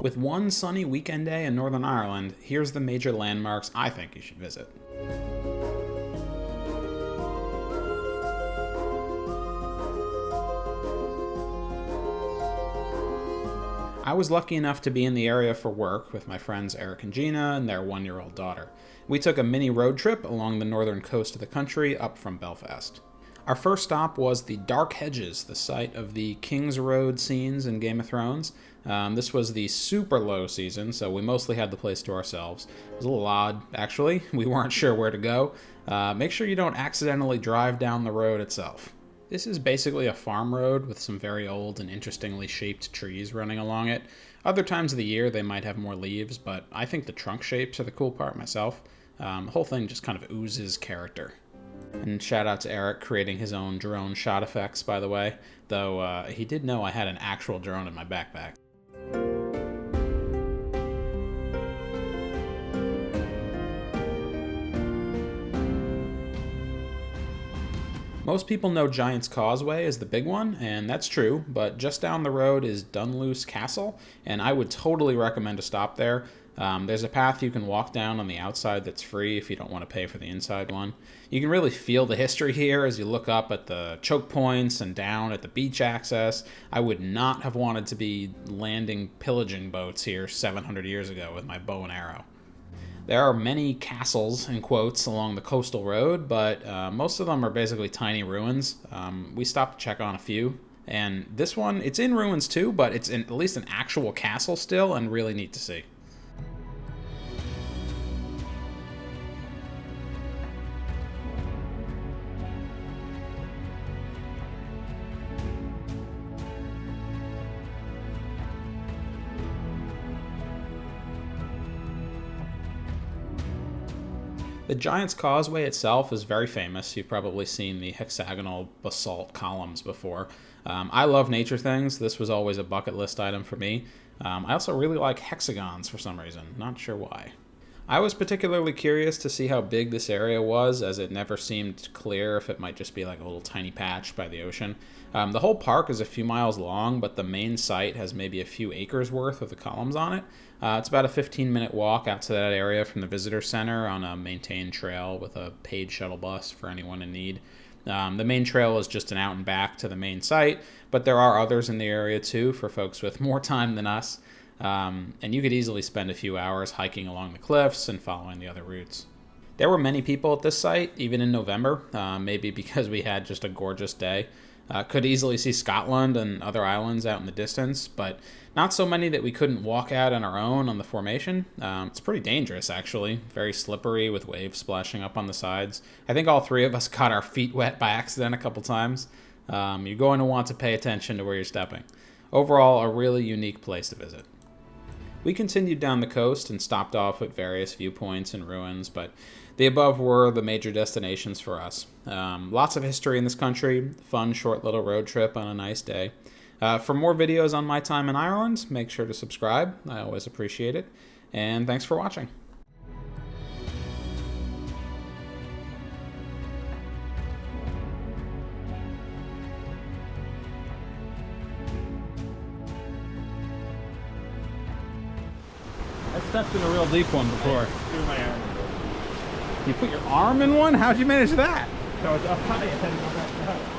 With one sunny weekend day in Northern Ireland, here's the major landmarks I think you should visit. I was lucky enough to be in the area for work with my friends Eric and Gina and their one-year-old daughter. We took a mini road trip along the northern coast of the country up from Belfast. Our first stop was the Dark Hedges, the site of the King's Road scenes in Game of Thrones. This was the super low season, so we mostly had the place to ourselves. It was a little odd, actually. We weren't sure where to go. Make sure you don't accidentally drive down the road itself. This is basically a farm road with some very old and interestingly shaped trees running along it. Other times of the year they might have more leaves, but I think the trunk shapes are the cool part myself. The whole thing just kind of oozes character. And shout out to Eric creating his own drone shot effects, by the way, though he did know I had an actual drone in my backpack. Most people know Giant's Causeway as the big one, and that's true, but just down the road is Dunluce Castle, and I would totally recommend a stop there. There's a path you can walk down on the outside that's free if you don't want to pay for the inside one. You can really feel the history here as you look up at the choke points and down at the beach access. I would not have wanted to be landing pillaging boats here 700 years ago with my bow and arrow. There are many castles, in quotes, along the coastal road, but most of them are basically tiny ruins. We stopped to check on a few, and this one, it's in ruins too, but it's at least an actual castle still, and really neat to see. The Giant's Causeway itself is very famous. You've probably seen the hexagonal basalt columns before. I love nature things. This was always a bucket list item for me. I also really like hexagons for some reason. Not sure why. I was particularly curious to see how big this area was, as it never seemed clear if it might just be like a little tiny patch by the ocean. The whole park is a few miles long, but the main site has maybe a few acres worth of the columns on it. It's about a 15-minute walk out to that area from the visitor center on a maintained trail with a paid shuttle bus for anyone in need. The main trail is just an out and back to the main site, but there are others in the area too for folks with more time than us. And you could easily spend a few hours hiking along the cliffs and following the other routes. There were many people at this site, even in November, maybe because we had just a gorgeous day. Could easily see Scotland and other islands out in the distance, but not so many that we couldn't walk out on our own on the formation. It's pretty dangerous, actually. Very slippery with waves splashing up on the sides. I think all three of us got our feet wet by accident a couple times. You're going to want to pay attention to where you're stepping. Overall, a really unique place to visit. We continued down the coast and stopped off at various viewpoints and ruins, but the above were the major destinations for us. Lots of history in this country, fun short little road trip on a nice day. For more videos on my time in Ireland, make sure to subscribe. I always appreciate it. And thanks for watching. I stepped in a real deep one before. Threw my arm into it. You put your arm in one? How'd you manage that? So it's up high and then go back down.